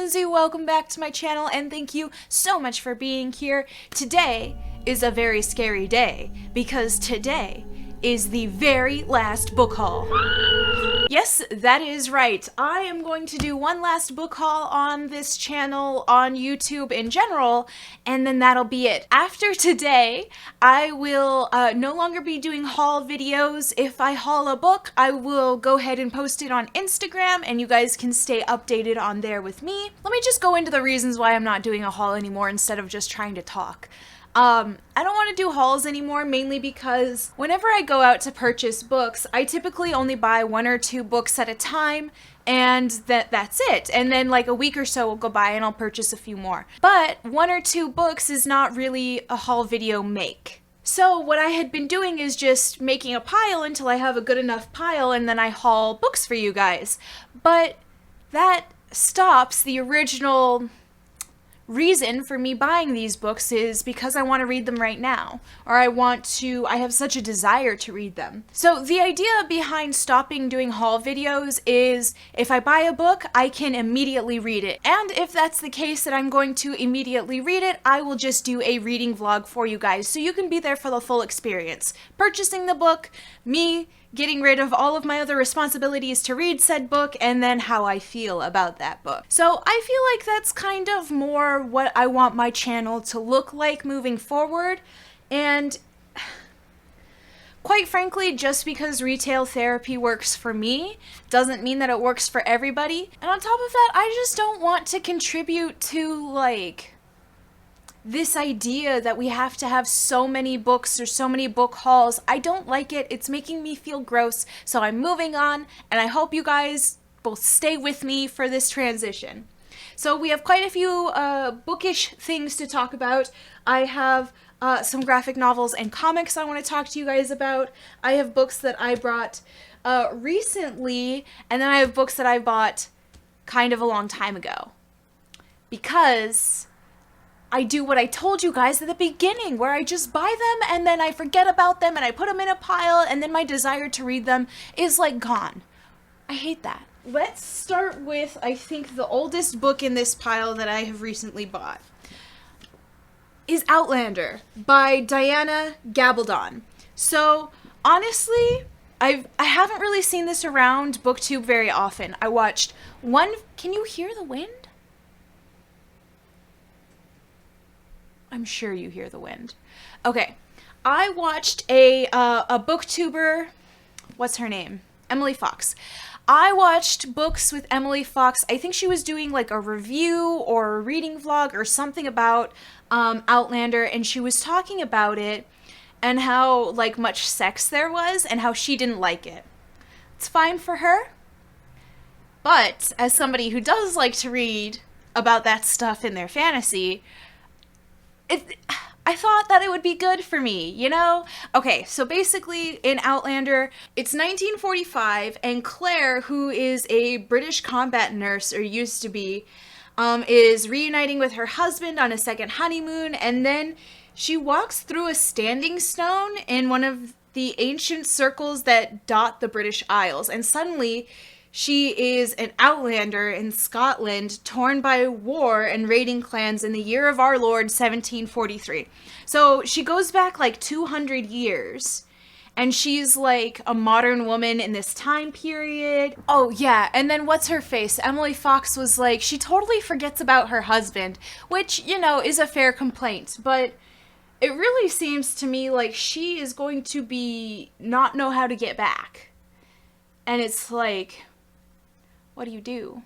Lindsay, welcome back to my channel and thank you so much for being here. Today is a very scary day because today is the very last book haul. Yes, that is right. I am going to do one last book haul on this channel, on YouTube in general, and then that'll be it. After today, I will no longer be doing haul videos. If I haul a book, I will go ahead and post it on Instagram, and you guys can stay updated on there with me. Let me just go into the reasons why I'm not doing a haul anymore instead of just trying to talk. I don't want to do hauls anymore, mainly because whenever I go out to purchase books, I typically only buy 1 or 2 books at a time, and that's it. And then like a week or so will go by and I'll purchase a few more. But 1 or 2 books is not really a haul video make. So what I had been doing is just making a pile until I have a good enough pile, and then I haul books for you guys. But that stops the original reason for me buying these books is because I want to read them right now, or I have such a desire to read them. So the idea behind stopping doing haul videos is if I buy a book, I can immediately read it. And if that's the case that I'm going to immediately read it, I will just do a reading vlog for you guys so you can be there for the full experience. Purchasing the book, me getting rid of all of my other responsibilities to read said book, and then how I feel about that book. So I feel like that's kind of more what I want my channel to look like moving forward, and quite frankly, just because retail therapy works for me doesn't mean that it works for everybody. And on top of that, I just don't want to contribute to like this idea that we have to have so many books or so many book hauls. I don't like it. It's making me feel gross. So I'm moving on, and I hope you guys will stay with me for this transition. So we have quite a few bookish things to talk about. I have some graphic novels and comics I want to talk to you guys about. I have books that I bought recently, and then I have books that I bought kind of a long time ago. Because I do what I told you guys at the beginning, where I just buy them and then I forget about them and I put them in a pile, and then my desire to read them is like gone. I hate that. Let's start with, I think, the oldest book in this pile that I have recently bought is Outlander by Diana Gabaldon. So honestly, I haven't really seen this around BookTube very often. I watched one. Can you hear the wind? I'm sure you hear the wind. Okay, I watched a booktuber, what's her name? Emily Fox. I watched books with Emily Fox. I think she was doing like a review or a reading vlog or something about Outlander, and she was talking about it and how like much sex there was and how she didn't like it. It's fine for her, but as somebody who does like to read about that stuff in their fantasy, I thought that it would be good for me, you know? Okay, so basically in Outlander, it's 1945, and Claire, who is a British combat nurse, or used to be, is reuniting with her husband on a second honeymoon, and then she walks through a standing stone in one of the ancient circles that dot the British Isles, and suddenly she is an outlander in Scotland, torn by war and raiding clans in the year of our Lord 1743. So she goes back like 200 years, and she's like a modern woman in this time period. Oh yeah, and then what's her face? Emily Fox was like, she totally forgets about her husband, which, you know, is a fair complaint, but it really seems to me like she is going to not know how to get back. And it's like, what do you do?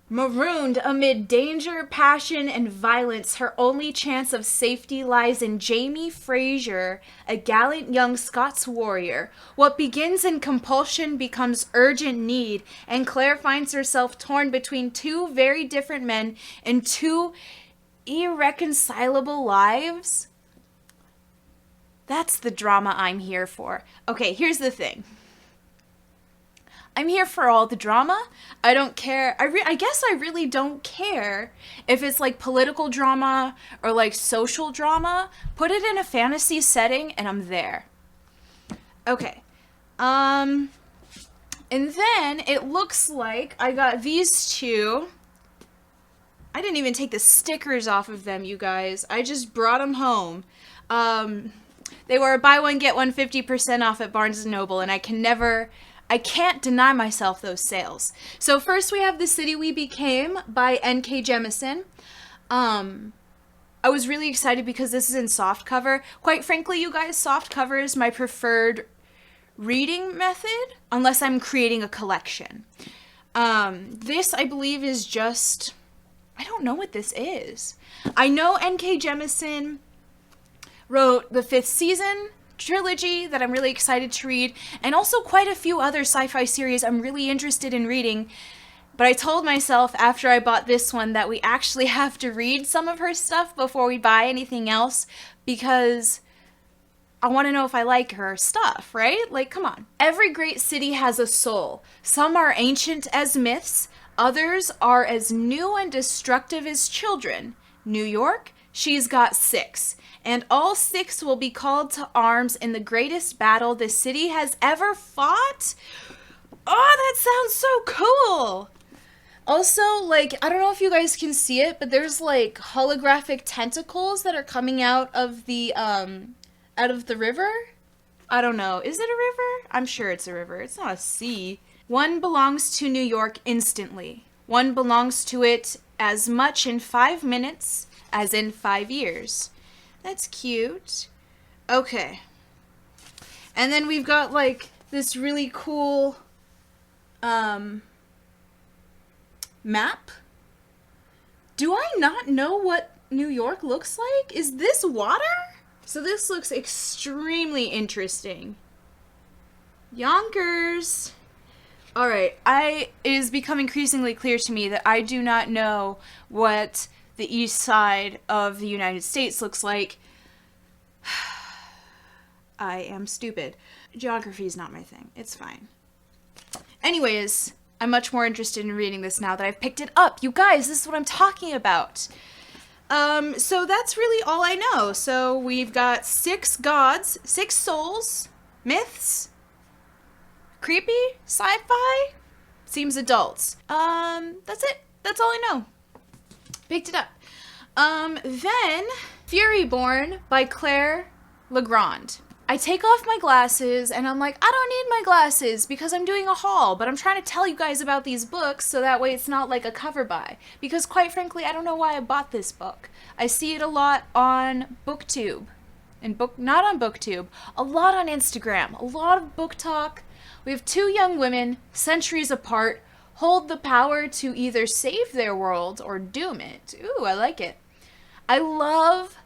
Marooned amid danger, passion, and violence, her only chance of safety lies in Jamie Fraser, a gallant young Scots warrior. What begins in compulsion becomes urgent need, and Claire finds herself torn between 2 very different men in 2 irreconcilable lives. That's the drama I'm here for. Okay, here's the thing. I'm here for all the drama. I don't care. I guess I really don't care if it's like political drama or like social drama. Put it in a fantasy setting and I'm there. Okay. And then it looks like I got these 2 I didn't even take the stickers off of them, you guys. I just brought them home. They were buy one, get one 50% off at Barnes & Noble, and I can't deny myself those sales. So first we have The City We Became by N.K. Jemisin. I was really excited because this is in softcover. Quite frankly, you guys, softcover is my preferred reading method, unless I'm creating a collection. This, I believe, is just... I don't know what this is. I know N.K. Jemisin wrote the 5th season trilogy that I'm really excited to read, and also quite a few other sci-fi series I'm really interested in reading. But I told myself after I bought this one that we actually have to read some of her stuff before we buy anything else, because I want to know if I like her stuff, right? Like, come on. Every great city has a soul. Some are ancient as myths, others are as new and destructive as children. New York, she's got 6. And all 6 will be called to arms in the greatest battle the city has ever fought. Oh, that sounds so cool. Also, like, I don't know if you guys can see it, but there's, like, holographic tentacles that are coming out of the river. I don't know. Is it a river? I'm sure it's a river. It's not a sea. One belongs to New York instantly. One belongs to it as much in 5 minutes as in 5 years. That's cute. Okay. And then we've got, like, this really cool, map. Do I not know what New York looks like? Is this water? So this looks extremely interesting. Yonkers. Alright, it is becoming increasingly clear to me that I do not know what the east side of the United States looks like. I am stupid. Geography is not my thing. It's fine. Anyways, I'm much more interested in reading this now that I've picked it up. You guys, this is what I'm talking about. So that's really all I know. So we've got 6 gods, 6 souls, myths, creepy, sci-fi, seems adults. That's it. That's all I know. Picked it up. Then Furyborn by Claire Legrand. I take off my glasses and I'm like, I don't need my glasses because I'm doing a haul, but I'm trying to tell you guys about these books so that way it's not like a cover buy. Because quite frankly, I don't know why I bought this book. I see it a lot on BookTube. Not on BookTube, a lot on Instagram, a lot of book talk. We have 2 young women, centuries apart, hold the power to either save their world or doom it. Ooh, I like it. I love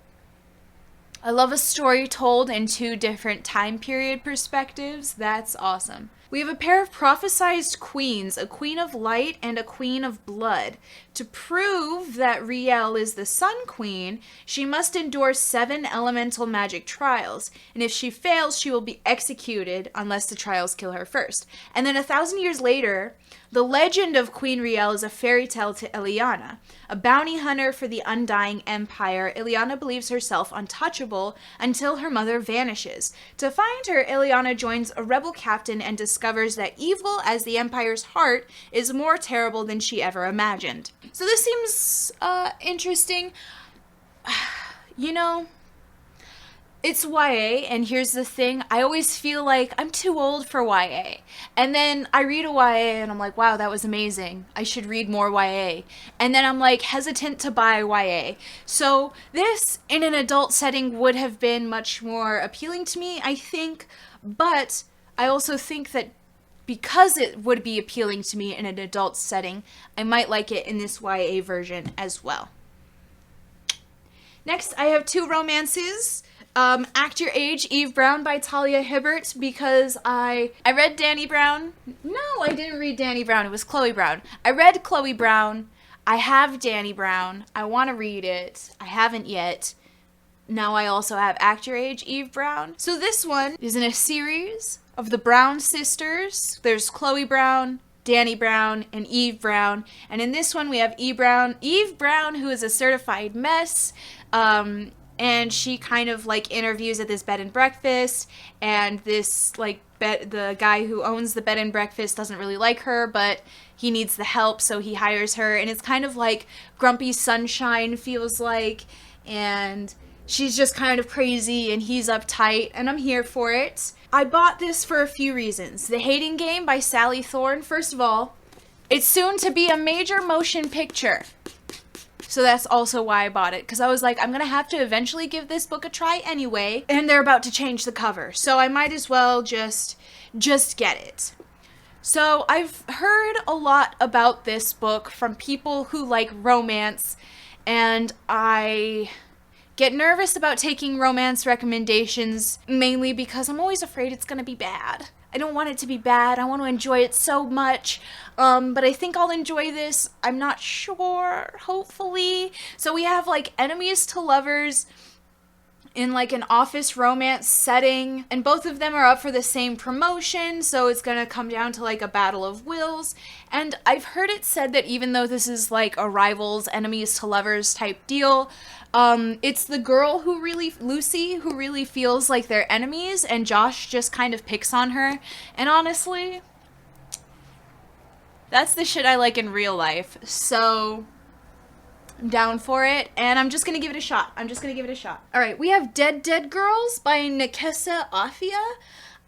a story told in 2 different time period perspectives. That's awesome. We have a pair of prophesized queens, a queen of light and a queen of blood. To prove that Riel is the sun queen, she must endure 7 elemental magic trials, and if she fails, she will be executed unless the trials kill her first. And then 1,000 years later, the legend of Queen Riel is a fairy tale to Ileana. A bounty hunter for the Undying Empire, Ileana believes herself untouchable until her mother vanishes. To find her, Ileana joins a rebel captain and discovers that evil as the Empire's heart is more terrible than she ever imagined. So this seems interesting. You know, it's YA, and here's the thing. I always feel like I'm too old for YA. And then I read a YA, and I'm like, wow, that was amazing. I should read more YA. And then I'm like hesitant to buy YA. So this, in an adult setting, would have been much more appealing to me, I think. But I also think that because it would be appealing to me in an adult setting, I might like it in this YA version as well. Next, I have 2 romances. Act Your Age, Eve Brown by Talia Hibbert, because I read Dani Brown. No, I didn't read Dani Brown. It was Chloe Brown. I read Chloe Brown. I have Dani Brown. I want to read it. I haven't yet. Now I also have Act Your Age, Eve Brown. So this one is in a series of the Brown sisters. There's Chloe Brown, Dani Brown, and Eve Brown. And in this one we have Eve Brown, who is a certified mess, and she kind of like interviews at this bed and breakfast, and this like the guy who owns the bed and breakfast doesn't really like her, but he needs the help, so he hires her, and it's kind of like Grumpy Sunshine feels like, and she's just kind of crazy and he's uptight, and I'm here for it. I bought this for a few reasons. The Hating Game by Sally Thorne. First of all, it's soon to be a major motion picture. So that's also why I bought it, because I was like, I'm going to have to eventually give this book a try anyway, and they're about to change the cover, so I might as well just get it. So I've heard a lot about this book from people who like romance, and I get nervous about taking romance recommendations, mainly because I'm always afraid it's going to be bad. I don't want it to be bad. I want to enjoy it so much. But I think I'll enjoy this. I'm not sure. Hopefully. So we have like enemies to lovers in like an office romance setting, and both of them are up for the same promotion, so it's gonna come down to like a battle of wills. And I've heard it said that even though this is like a rivals, enemies to lovers type deal, it's the girl Lucy, who really feels like they're enemies, and Josh just kind of picks on her. And honestly, that's the shit I like in real life, so I'm down for it, and I'm just gonna give it a shot. Alright, we have Dead Dead Girls by Nekesa Afia.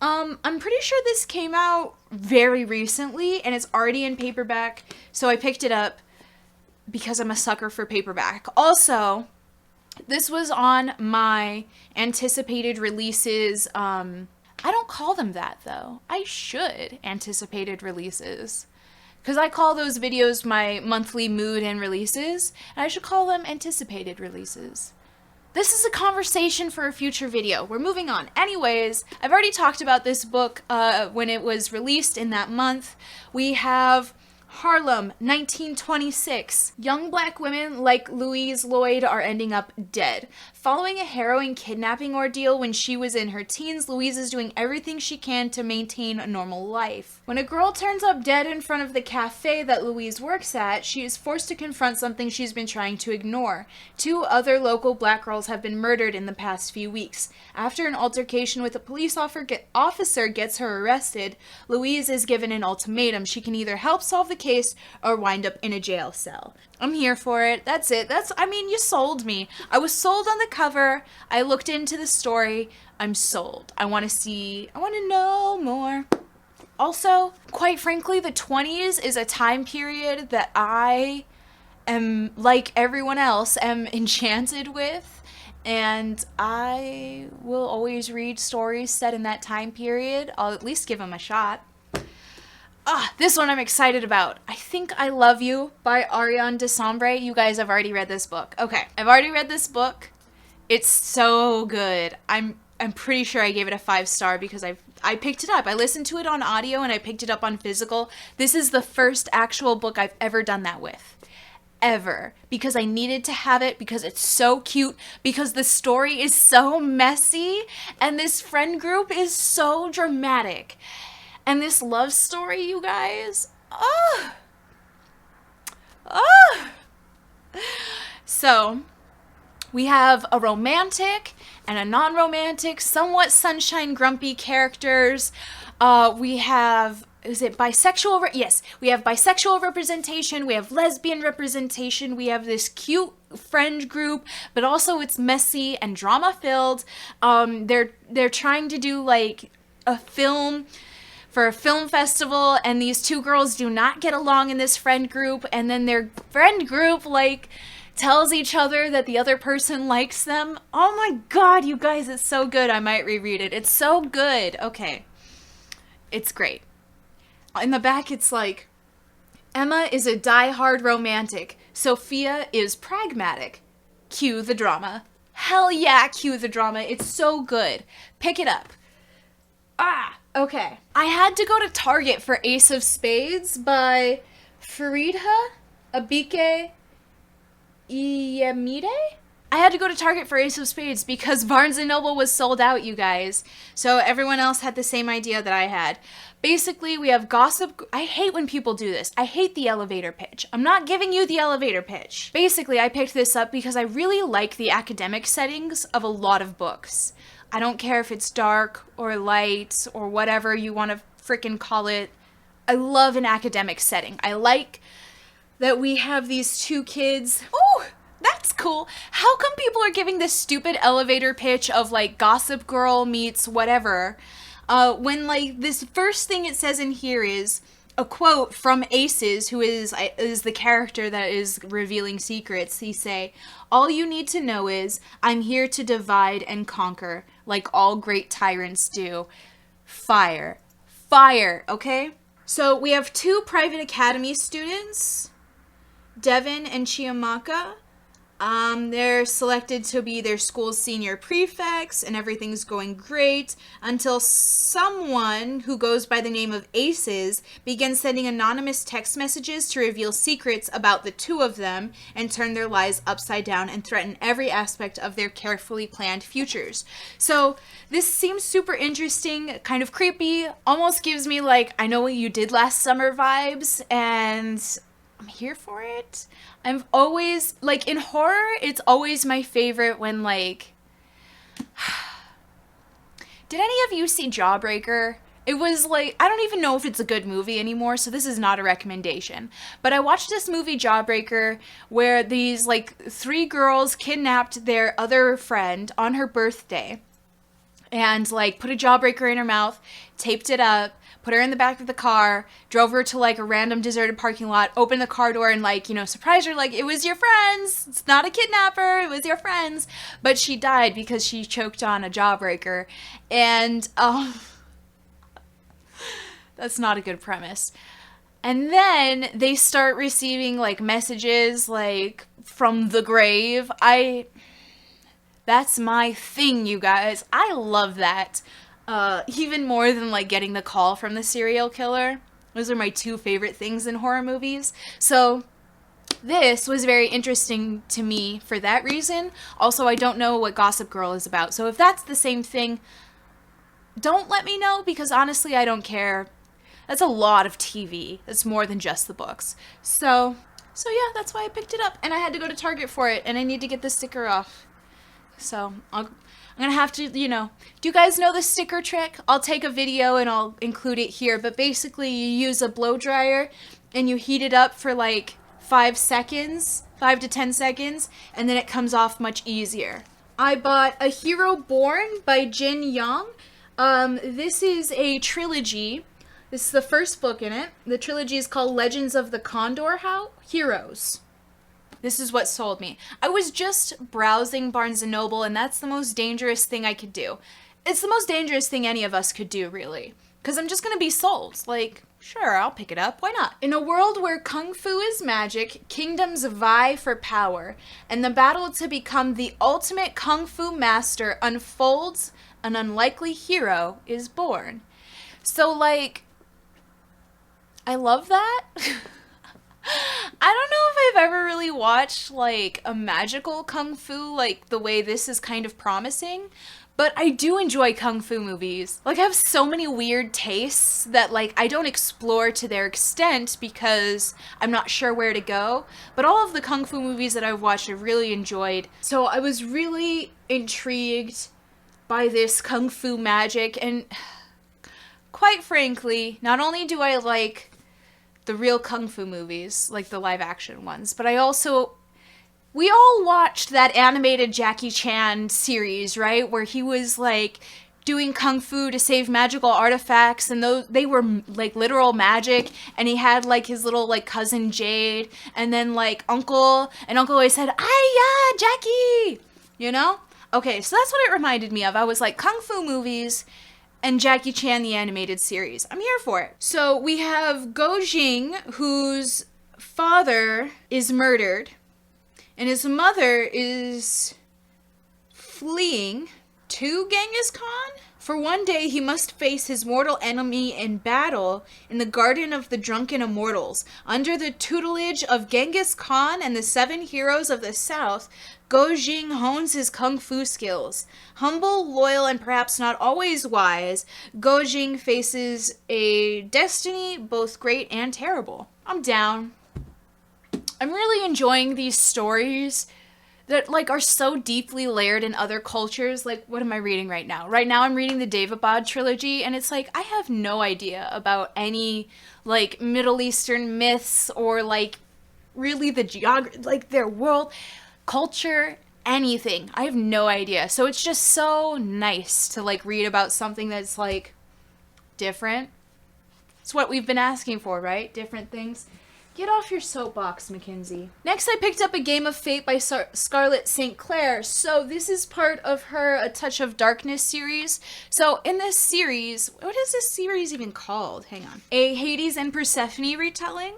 I'm pretty sure this came out very recently, and it's already in paperback, so I picked it up because I'm a sucker for paperback. Also, this was on my anticipated releases. I don't call them that, though. I should. Anticipated releases. Because I call those videos my monthly mood and releases, and I should call them anticipated releases. This is a conversation for a future video. We're moving on. Anyways, I've already talked about this book when it was released in that month. We have Harlem, 1926. Young black women like Louise Lloyd are ending up dead. Following a harrowing kidnapping ordeal when she was in her teens, Louise is doing everything she can to maintain a normal life. When a girl turns up dead in front of the cafe that Louise works at, she is forced to confront something she's been trying to ignore. 2 other local black girls have been murdered in the past few weeks. After an altercation with a police officer gets her arrested, Louise is given an ultimatum. She can either help solve the case or wind up in a jail cell. I'm here for it. That's it. I mean, you sold me. I was sold on the cover. I looked into the story. I'm sold. I want to know more. Also, quite frankly, the 20s is a time period that I am, like everyone else, am enchanted with, and I will always read stories set in that time period. I'll at least give them a shot. This one I'm excited about. I Think I Love You by Ariane Desambre. You guys have already read this book. Okay, I've already read this book. It's so good. I'm pretty sure I gave it a 5-star because I picked it up. I listened to it on audio and I picked it up on physical. This is the first actual book I've ever done that with. Ever. Because I needed to have it, because it's so cute, because the story is so messy, and this friend group is so dramatic. And this love story, you guys, So, we have a romantic and a non-romantic, somewhat sunshine grumpy characters. We have, is it bisexual? Yes, we have bisexual representation, we have lesbian representation, we have this cute friend group, but also it's messy and drama-filled. They're trying to do, like, a film for a film festival, and these 2 girls do not get along in this friend group, and then their friend group, like, tells each other that the other person likes them. Oh my god, you guys, it's so good. I might reread it. It's so good. Okay. It's great. In the back, it's like, Emma is a die-hard romantic. Sophia is pragmatic. Cue the drama. Hell yeah, cue the drama. It's so good. Pick it up. Okay. I had to go to Target for Ace of Spades by Faridha Abike Iyemide? I had to go to Target for Ace of Spades because Barnes & Noble was sold out, you guys. So everyone else had the same idea that I had. Basically, we have Gossip... I hate when people do this. I hate the elevator pitch. I'm not giving you the elevator pitch. Basically, I picked this up because I really like the academic settings of a lot of books. I don't care if it's dark or light or whatever you want to frickin' call it. I love an academic setting. I like that we have these two kids. Ooh! That's cool. How come people are giving this stupid elevator pitch of like Gossip Girl meets whatever, when like this first thing it says in here is a quote from Aces, who is the character that is revealing secrets. He say, "All you need to know is I'm here to divide and conquer, like all great tyrants do." Fire. Fire, okay? So we have two private academy students, Devin and Chiamaka. They're selected to be their school's senior prefects, and everything's going great until someone who goes by the name of Aces begins sending anonymous text messages to reveal secrets about the two of them and turn their lives upside down and threaten every aspect of their carefully planned futures. So this seems super interesting, kind of creepy, almost gives me like I Know What You Did Last Summer vibes, and I'm here for it. I'm always, like, in horror, it's always my favorite when, like... Did any of you see Jawbreaker? It was, like, I don't even know if it's a good movie anymore, so this is not a recommendation. But I watched this movie, Jawbreaker, where these, like, three girls kidnapped their other friend on her birthday. And, like, put a jawbreaker in her mouth, taped it up, put her in the back of the car, drove her to, like, a random deserted parking lot, opened the car door and, like, you know, surprised her, like, it was your friends. It's not a kidnapper. It was your friends. But she died because she choked on a jawbreaker. And, that's not a good premise. And then they start receiving, like, messages, like, from the grave. That's my thing, you guys. I love that. Even more than, like, getting the call from the serial killer. Those are my two favorite things in horror movies. So this was very interesting to me for that reason. Also, I don't know what Gossip Girl is about. So if that's the same thing, don't let me know, because honestly, I don't care. That's a lot of TV. That's more than just the books. So yeah, that's why I picked it up. And I had to go to Target for it, and I need to get the sticker off. So I'm gonna have to, you know, do you guys know the sticker trick? I'll take a video and I'll include it here, but basically you use a blow dryer and you heat it up for like 5 to 10 seconds, and then it comes off much easier. I bought A Hero Born by Jin Young. This is a trilogy. This is the first book in it. The trilogy is called Legends of the Condor Heroes. This is what sold me. I was just browsing Barnes & Noble, and that's the most dangerous thing I could do. It's the most dangerous thing any of us could do, really. Because I'm just going to be sold. Like, sure, I'll pick it up. Why not? In a world where kung fu is magic, kingdoms vie for power, and the battle to become the ultimate kung fu master unfolds, an unlikely hero is born. So, like, I love that. I don't know if I've ever really watched, like, a magical kung fu, like, the way this is kind of promising, but I do enjoy kung fu movies. Like, I have so many weird tastes that, like, I don't explore to their extent because I'm not sure where to go, but all of the kung fu movies that I've watched I've really enjoyed. So I was really intrigued by this kung fu magic, and quite frankly, not only do I like the real kung fu movies, like the live action ones, but we all watched that animated Jackie Chan series, right? Where he was like doing kung fu to save magical artifacts, and they were like literal magic, and he had like his little like cousin Jade, and then like Uncle always said, "Ay-ya, Jackie!" You know? Okay, so that's what it reminded me of. I was like, kung fu movies and Jackie Chan the animated series. I'm here for it. So we have Go Jing, whose father is murdered, and his mother is fleeing to Genghis Khan For one day he must face his mortal enemy in battle in the Garden of the Drunken Immortals. Under the tutelage of Genghis Khan and the 7 heroes of the South, Go Jing hones his kung fu skills. Humble, loyal, and perhaps not always wise, Go Jing faces a destiny both great and terrible. I'm down. I'm really enjoying these stories that, like, are so deeply layered in other cultures. Like, what am I reading right now? Right now I'm reading the Daevabad trilogy, and it's like, I have no idea about any, like, Middle Eastern myths or, like, really the geography, like, their world, culture, anything. I have no idea. So it's just so nice to, like, read about something that's, like, different. It's what we've been asking for, right? Different things. Get off your soapbox, Mackenzie. Next, I picked up A Game of Fate by Scarlett St. Clair. So this is part of her A Touch of Darkness series. So in this series, what is this series even called? Hang on. A Hades and Persephone retelling.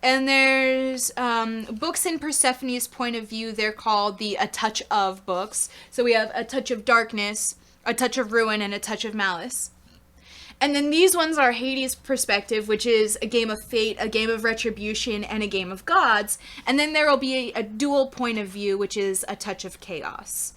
And there's books in Persephone's point of view. They're called the A Touch of books. So we have A Touch of Darkness, A Touch of Ruin, and A Touch of Malice. And then these ones are Hades' perspective, which is A Game of Fate, A Game of Retribution, and A Game of Gods. And then there will be a dual point of view, which is A Touch of Chaos.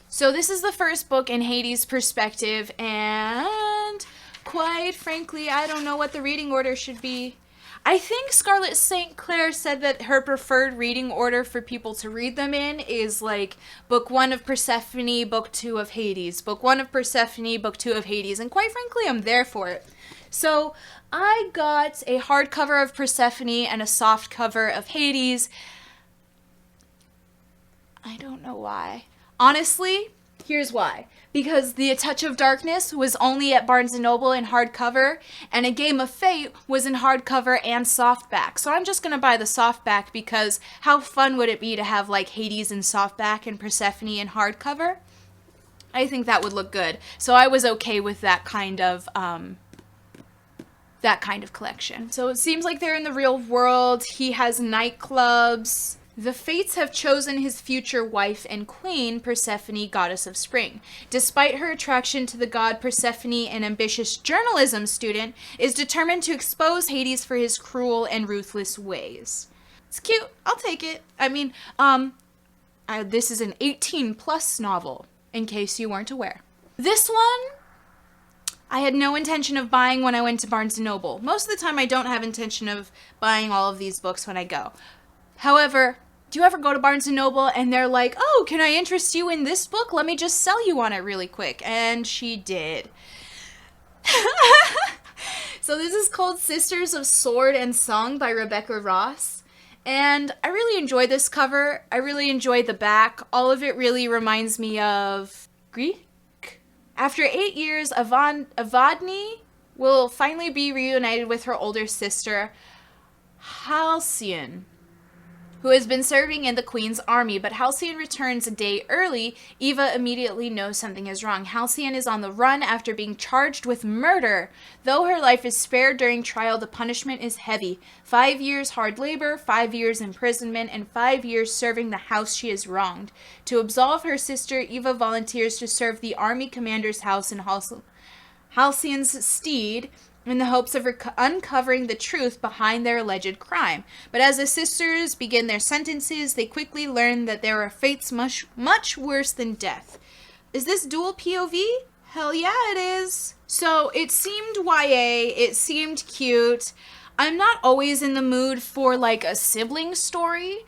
So this is the first book in Hades' perspective, and quite frankly, I don't know what the reading order should be. I think Scarlett St. Clair said that her preferred reading order for people to read them in is like book 1 of Persephone, book 2 of Hades, book 1 of Persephone, book 2 of Hades, and quite frankly, I'm there for it. So I got a hardcover of Persephone and a soft cover of Hades. I don't know why. Honestly, here's why. Because the A Touch of Darkness was only at Barnes & Noble in hardcover, and A Game of Fate was in hardcover and softback. So I'm just going to buy the softback because how fun would it be to have like Hades in softback and Persephone in hardcover? I think that would look good. So I was okay with that kind of collection. So it seems like they're in the real world. He has nightclubs. The fates have chosen his future wife and queen, Persephone, goddess of spring. Despite her attraction to the god, Persephone, an ambitious journalism student, is determined to expose Hades for his cruel and ruthless ways. It's cute. I'll take it. I mean, this is an 18+ novel, in case you weren't aware. This one, I had no intention of buying when I went to Barnes & Noble. Most of the time, I don't have intention of buying all of these books when I go. However, do you ever go to Barnes & Noble and they're like, oh, can I interest you in this book? Let me just sell you on it really quick. And she did. So this is called Sisters of Sword and Song by Rebecca Ross. And I really enjoy this cover. I really enjoy the back. All of it really reminds me of Greek. After 8 years, Evadne will finally be reunited with her older sister, Halcyon, who has been serving in the Queen's army, but Halcyon returns a day early. Eva immediately knows something is wrong. Halcyon is on the run after being charged with murder. Though her life is spared during trial, the punishment is heavy. 5 years hard labor, 5 years imprisonment, and 5 years serving the house she has wronged. To absolve her sister, Eva volunteers to serve the army commander's house in Halcyon's stead, in the hopes of uncovering the truth behind their alleged crime. But as the sisters begin their sentences, they quickly learn that there are fates much, much worse than death. Is this dual POV? Hell yeah, it is. So it seemed YA, it seemed cute. I'm not always in the mood for like a sibling story,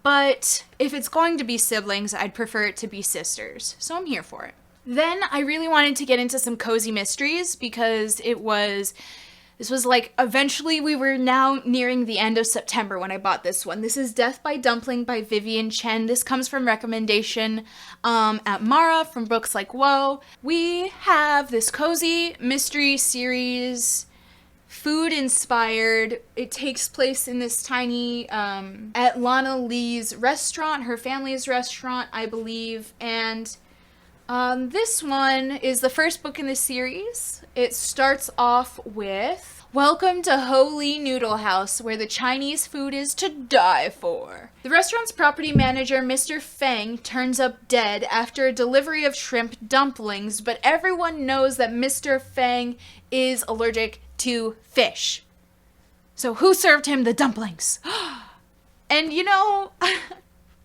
but if it's going to be siblings, I'd prefer it to be sisters. So I'm here for it. Then I really wanted to get into some cozy mysteries because this was like, eventually we were now nearing the end of September when I bought this one. This is Death by Dumpling by Vivian Chen. This comes from recommendation at Mara from Books Like Whoa. We have this cozy mystery series, food inspired. It takes place in this tiny, at Lana Lee's restaurant, her family's restaurant, I believe, and this one is the first book in the series. It starts off with Welcome to Holy Noodle House, where the Chinese food is to die for. The restaurant's property manager, Mr. Feng, turns up dead after a delivery of shrimp dumplings, but everyone knows that Mr. Feng is allergic to fish. So who served him the dumplings? And you know,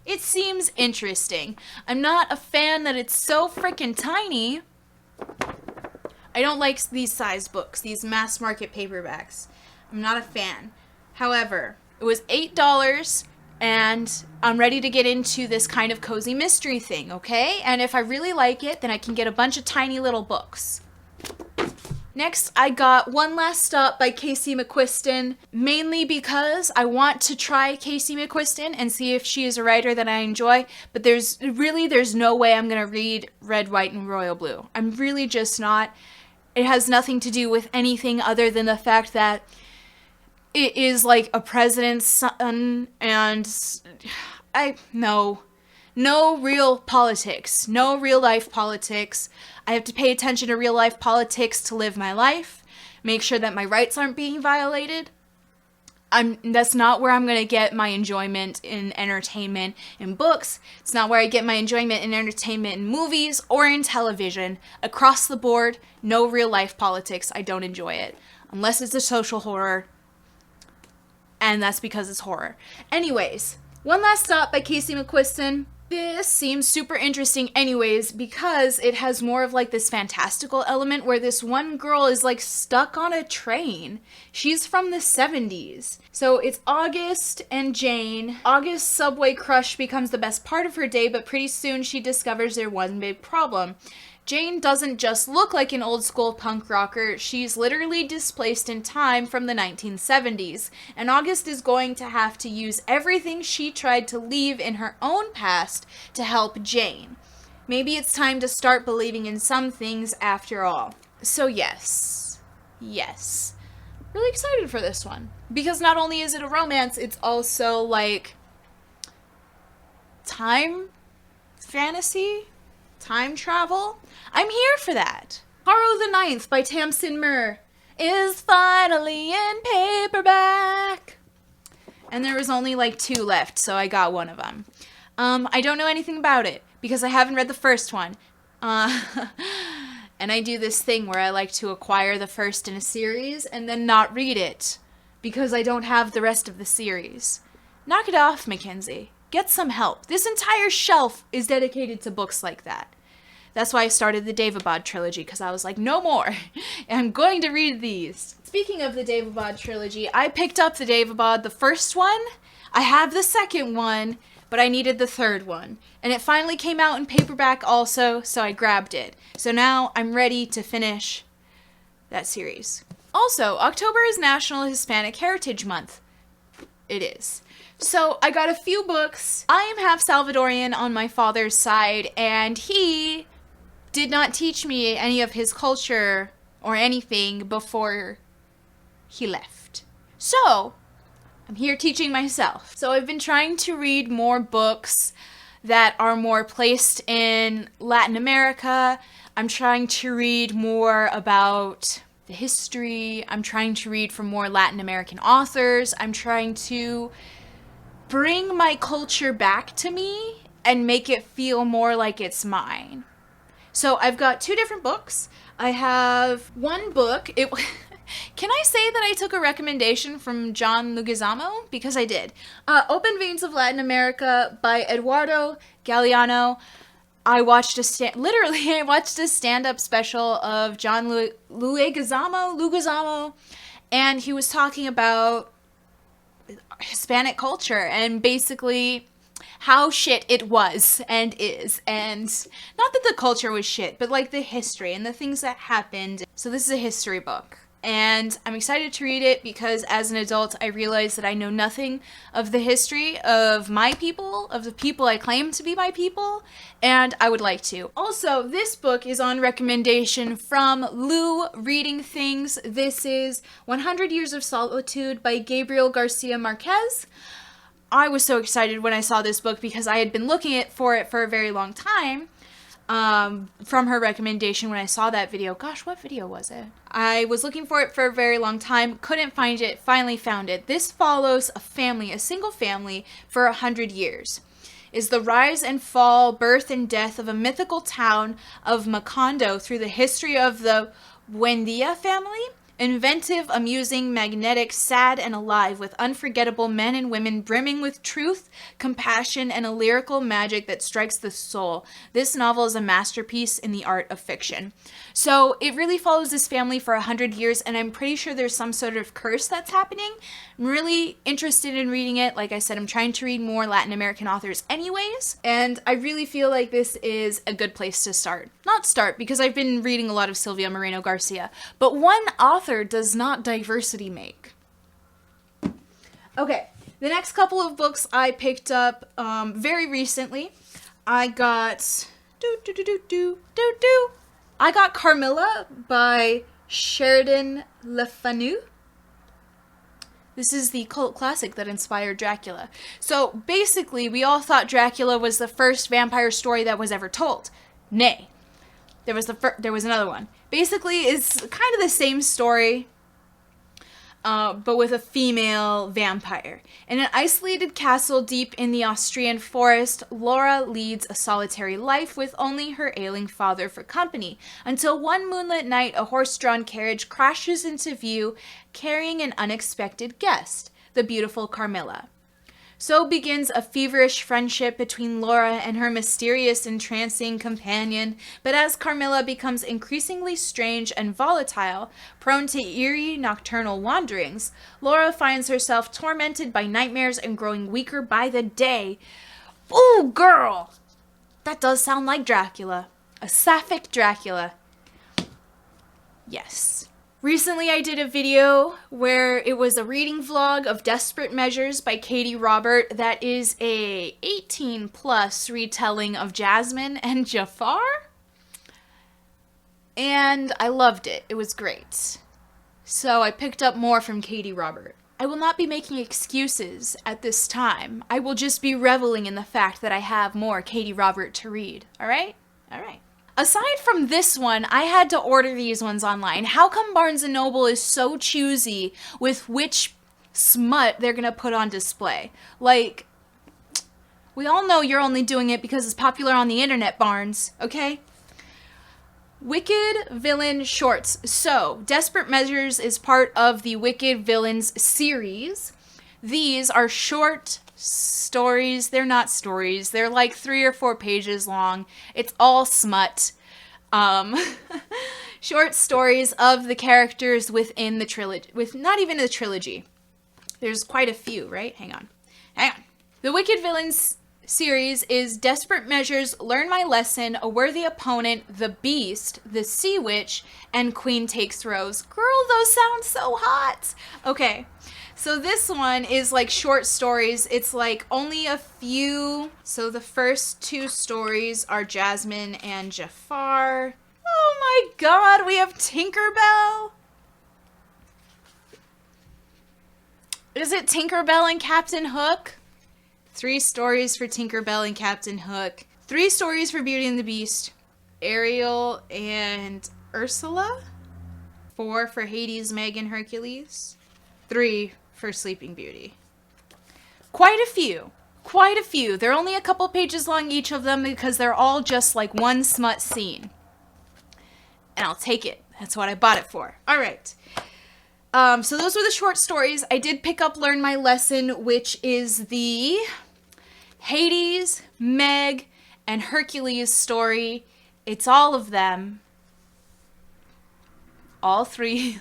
it seems interesting. I'm not a fan that it's so freaking tiny. I don't like these size books, these mass market paperbacks. I'm not a fan. However, it was $8 and I'm ready to get into this kind of cozy mystery thing, okay? And if I really like it, then I can get a bunch of tiny little books. Next, I got One Last Stop by Casey McQuiston, mainly because I want to try Casey McQuiston and see if she is a writer that I enjoy, but there's no way I'm going to read Red, White, and Royal Blue. I'm really just not. It has nothing to do with anything other than the fact that it is like a president's son, and no real politics, no real life politics. I have to pay attention to real life politics to live my life, make sure that my rights aren't being violated. That's not where I'm going to get my enjoyment in entertainment in books. It's not where I get my enjoyment in entertainment in movies or in television. Across the board, no real life politics. I don't enjoy it. Unless it's a social horror. And that's because it's horror. Anyways, One Last Stop by Casey McQuiston. This seems super interesting anyways because it has more of like this fantastical element where this one girl is like stuck on a train. She's from the 70s. So it's August and Jane. August's subway crush becomes the best part of her day, but pretty soon she discovers there's one big problem. Jane doesn't just look like an old school punk rocker, she's literally displaced in time from the 1970s, and August is going to have to use everything she tried to leave in her own past to help Jane. Maybe it's time to start believing in some things after all. So yes. Really excited for this one. Because not only is it a romance, it's also like time fantasy? Time travel? I'm here for that. Harrow the Ninth by Tamsin Muir is finally in paperback. And there was only like 2 left, so I got one of them. I don't know anything about it because I haven't read the first one. And I do this thing where I like to acquire the first in a series and then not read it because I don't have the rest of the series. Knock it off, Mackenzie. Get some help. This entire shelf is dedicated to books like that. That's why I started the Daevabad trilogy, because I was like, no more. I'm going to read these. Speaking of the Daevabad trilogy, I picked up the Daevabad, the first one. I have the second one, but I needed the third one. And it finally came out in paperback also, so I grabbed it. So now I'm ready to finish that series. Also, October is National Hispanic Heritage Month. It is. So I got a few books. I am half Salvadorian on my father's side, and he did not teach me any of his culture or anything before he left. So I'm here teaching myself. So I've been trying to read more books that are more placed in Latin America. I'm trying to read more about the history. I'm trying to read from more Latin American authors. I'm trying to bring my culture back to me and make it feel more like it's mine. So I've got 2 different books. I have one book. Can I say that I took a recommendation from John Leguizamo? Because I did. Open Veins of Latin America by Eduardo Galeano. I watched a stand-up special of John Leguizamo, and he was talking about Hispanic culture and basically how shit it was and is, and not that the culture was shit, but like the history and the things that happened. So this is a history book, and I'm excited to read it because as an adult I realize that I know nothing of the history of my people, of the people I claim to be my people, and I would like to. Also, this book is on recommendation from Lou Reading Things. This is 100 Years of Solitude by Gabriel Garcia Marquez. I was so excited when I saw this book because I had been looking for it for a very long time. from her recommendation when I saw that video. Gosh, what video was it? I was looking for it for a very long time, couldn't find it, finally found it. This follows a family, a single family, for 100 years. Is the rise and fall, birth and death of a mythical town of Macondo through the history of the Buendia family. Inventive, amusing, magnetic, sad, and alive, with unforgettable men and women brimming with truth, compassion, and a lyrical magic that strikes the soul. This novel is a masterpiece in the art of fiction. So it really follows this family for 100 years, and I'm pretty sure there's some sort of curse that's happening. I'm really interested in reading it. Like I said, I'm trying to read more Latin American authors anyways, and I really feel like this is a good place to start. Not start, because I've been reading a lot of Silvia Moreno Garcia, but one author does not diversity make. Okay, the next couple of books I picked up very recently. I got I got Carmilla by Sheridan Le Fanu. This is the cult classic that inspired Dracula. So basically, we all thought Dracula was the first vampire story that was ever told. Nay. There was another one. Basically, it's kind of the same story, but with a female vampire. In an isolated castle deep in the Austrian forest, Laura leads a solitary life with only her ailing father for company, until one moonlit night a horse-drawn carriage crashes into view, carrying an unexpected guest, the beautiful Carmilla. So begins a feverish friendship between Laura and her mysterious, entrancing companion, but as Carmilla becomes increasingly strange and volatile, prone to eerie nocturnal wanderings, Laura finds herself tormented by nightmares and growing weaker by the day. Ooh, girl! That does sound like Dracula. A sapphic Dracula. Yes. Recently, I did a video where it was a reading vlog of Desperate Measures by Katie Robert. That is a 18+ retelling of Jasmine and Jafar. And I loved it. It was great. So I picked up more from Katie Robert. I will not be making excuses at this time. I will just be reveling in the fact that I have more Katie Robert to read. All right? All right. Aside from this one, I had to order these ones online. How come Barnes & Noble is so choosy with which smut they're gonna put on display? Like, we all know you're only doing it because it's popular on the internet, Barnes, okay? Wicked Villain Shorts. So, Desperate Measures is part of the Wicked Villains series. These are short stories. They're not stories. They're like 3 or 4 pages long. It's all smut. Short stories of the characters within the trilogy. Not even a trilogy. There's quite a few, right? Hang on. The Wicked Villains series is Desperate Measures, Learn My Lesson, A Worthy Opponent, The Beast, The Sea Witch, and Queen Takes Rose. Girl, those sound so hot. Okay. So this one is like short stories. It's like only a few. So the first 2 stories are Jasmine and Jafar. Oh my god, we have Tinkerbell. Is it Tinkerbell and Captain Hook? 3 stories for Tinkerbell and Captain Hook. 3 stories for Beauty and the Beast. Ariel and Ursula. 4 for Hades, Meg, and Hercules. 3 for Sleeping Beauty. Quite a few. Quite a few. They're only a couple pages long, each of them, because they're all just like one smut scene. And I'll take it. That's what I bought it for. All right. So those were the short stories. I did pick up Learn My Lesson, which is the Hades, Meg, and Hercules story. It's all of them. All 3.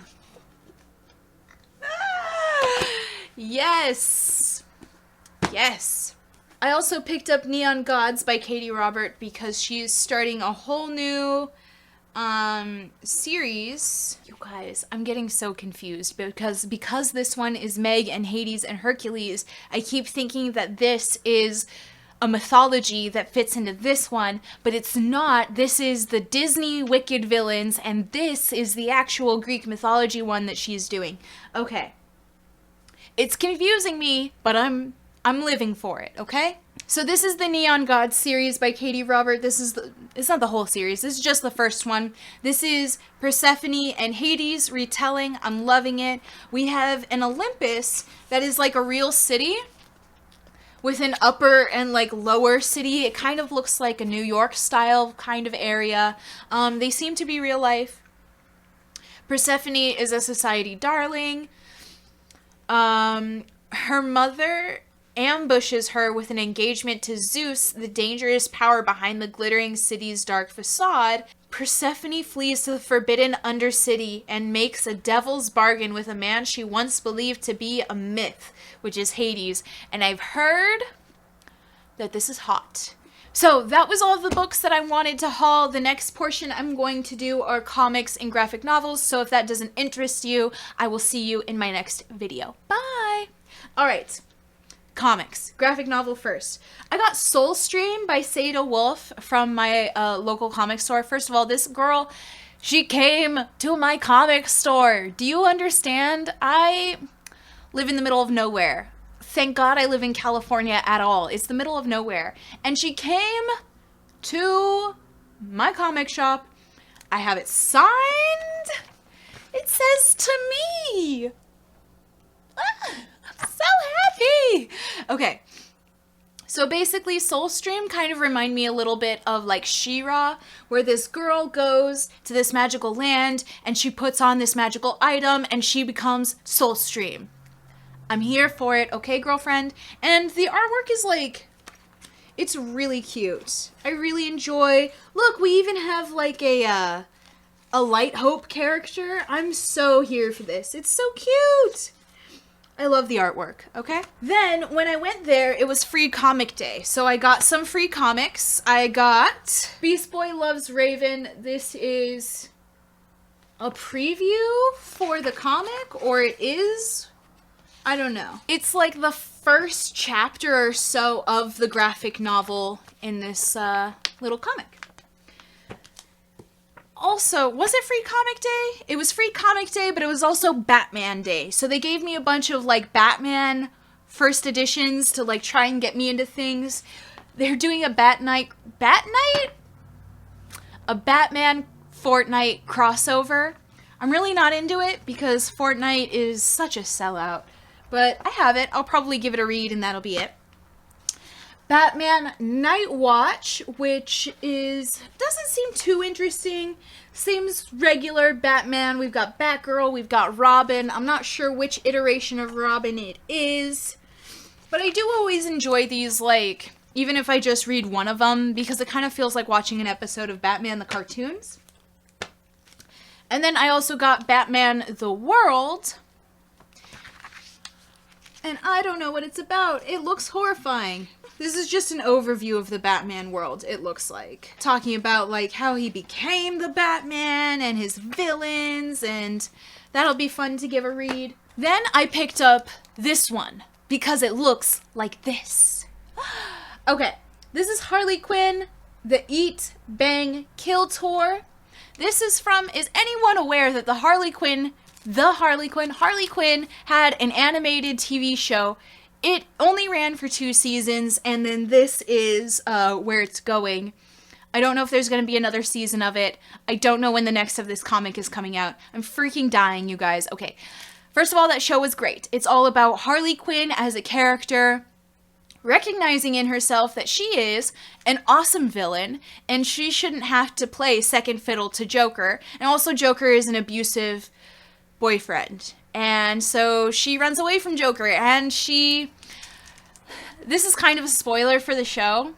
Yes. Yes. I also picked up Neon Gods by Katie Robert because she's starting a whole new series. You guys, I'm getting so confused because this one is Meg and Hades and Hercules. I keep thinking that this is a mythology that fits into this one, but it's not. This is the Disney Wicked Villains, and this is the actual Greek mythology one that she's doing. Okay. It's confusing me, but I'm living for it, okay? So this is the Neon Gods series by Katie Robert. It's not the whole series. This is just the first one. This is Persephone and Hades retelling. I'm loving it. We have an Olympus that is like a real city with an upper and like lower city. It kind of looks like a New York style kind of area. They seem to be real life. Persephone is a society darling. Her mother ambushes her with an engagement to Zeus, the dangerous power behind the glittering city's dark facade. Persephone flees to the forbidden Undercity and makes a devil's bargain with a man she once believed to be a myth, which is Hades. And I've heard that this is hot. So that was all the books that I wanted to haul. The next portion I'm going to do are comics and graphic novels. So if that doesn't interest you, I will see you in my next video. Bye! Alright. Comics. Graphic novel first. I got Soulstream by Seda Wolf from my local comic store. First of all, this girl, she came to my comic store. Do you understand? I live in the middle of nowhere. Thank God I live in California at all. It's the middle of nowhere. And she came to my comic shop. I have it signed. It says to me. I'm so happy. Okay. So basically, Soulstream kind of remind me a little bit of like She-Ra, where this girl goes to this magical land and she puts on this magical item and she becomes Soulstream. I'm here for it, okay, girlfriend? And the artwork is like, it's really cute. I really enjoy. Look, we even have like a Light Hope character. I'm so here for this. It's so cute. I love the artwork, okay? Then, when I went there, it was free comic day. So I got some free comics. I got Beast Boy Loves Raven. This is a preview for the comic, or it is... I don't know. It's like the first chapter or so of the graphic novel in this little comic. Also, was it free comic day? It was free comic day, but it was also Batman day. So they gave me a bunch of like Batman first editions to like try and get me into things. They're doing a Batman Fortnite crossover. I'm really not into it because Fortnite is such a sellout. But I have it. I'll probably give it a read and that'll be it. Batman Night Watch, which doesn't seem too interesting. Seems regular Batman. We've got Batgirl, we've got Robin. I'm not sure which iteration of Robin it is. But I do always enjoy these, like, even if I just read one of them, because it kind of feels like watching an episode of Batman the cartoons. And then I also got Batman the World. And I don't know what it's about. It looks horrifying. This is just an overview of the Batman world, it looks like. Talking about, like, how he became the Batman and his villains, and that'll be fun to give a read. Then I picked up this one, because it looks like this. Okay, this is Harley Quinn, the Eat, Bang, Kill Tour. This is is anyone aware that Harley Quinn had an animated TV show. It only ran for 2 seasons, and then this is where it's going. I don't know if there's going to be another season of it. I don't know when the next of this comic is coming out. I'm freaking dying, you guys. Okay, first of all, that show was great. It's all about Harley Quinn as a character, recognizing in herself that she is an awesome villain, and she shouldn't have to play second fiddle to Joker. And also, Joker is an abusive boyfriend, and so she runs away from Joker, and this is kind of a spoiler for the show,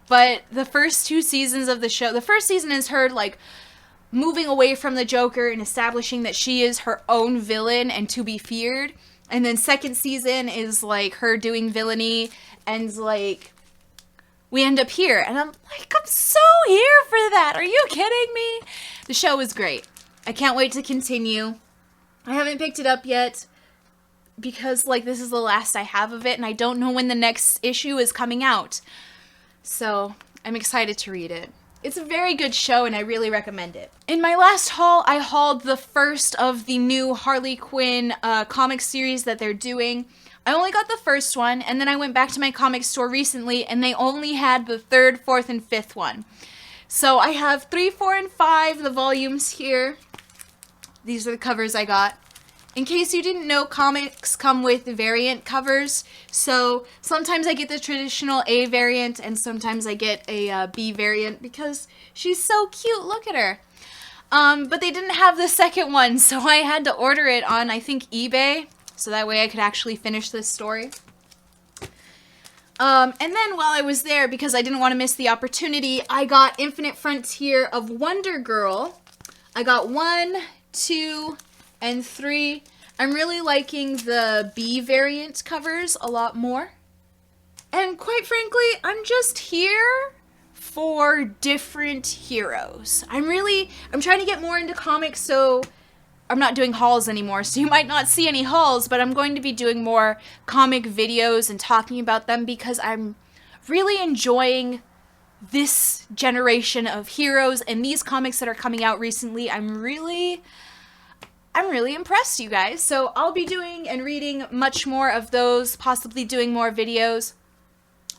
but the first 2 seasons of the show, the first season is her like moving away from the Joker and establishing that she is her own villain and to be feared, and then second season is like her doing villainy, and like we end up here, and I'm so here for that. Are you kidding me? The show is great. I can't wait to continue. I haven't picked it up yet because, like, this is the last I have of it, and I don't know when the next issue is coming out. So, I'm excited to read it. It's a very good show, and I really recommend it. In my last haul, I hauled the first of the new Harley Quinn comic series that they're doing. I only got the first one, and then I went back to my comic store recently, and they only had the third, fourth, and fifth one. So I have 3, 4, and 5, the volumes here. These are the covers I got. In case you didn't know, comics come with variant covers. So sometimes I get the traditional A variant, and sometimes I get a B variant because she's so cute. Look at her. But they didn't have the second one, so I had to order it on, I think, eBay. So that way I could actually finish this story. And then while I was there, because I didn't want to miss the opportunity, I got Infinite Frontier of Wonder Girl. I got 1, 2, and 3. I'm really liking the B variant covers a lot more. And quite frankly, I'm just here for different heroes. I'm trying to get more into comics, so I'm not doing hauls anymore, so you might not see any hauls, but I'm going to be doing more comic videos and talking about them because I'm really enjoying this generation of heroes and these comics that are coming out recently. I'm really impressed, you guys. So I'll be doing and reading much more of those, possibly doing more videos.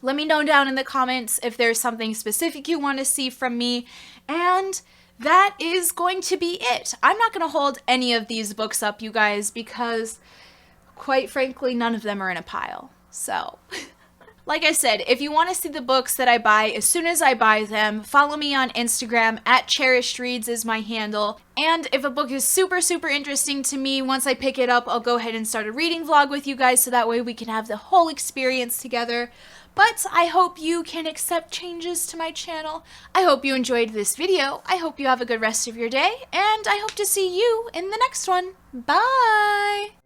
Let me know down in the comments if there's something specific you want to see from me, and that is going to be it. I'm not going to hold any of these books up, you guys, because quite frankly, none of them are in a pile. So, like I said, if you want to see the books that I buy as soon as I buy them, follow me on Instagram, @CherishedReads is my handle. And if a book is super, super interesting to me, once I pick it up, I'll go ahead and start a reading vlog with you guys so that way we can have the whole experience together. But I hope you can accept changes to my channel. I hope you enjoyed this video. I hope you have a good rest of your day, and I hope to see you in the next one. Bye!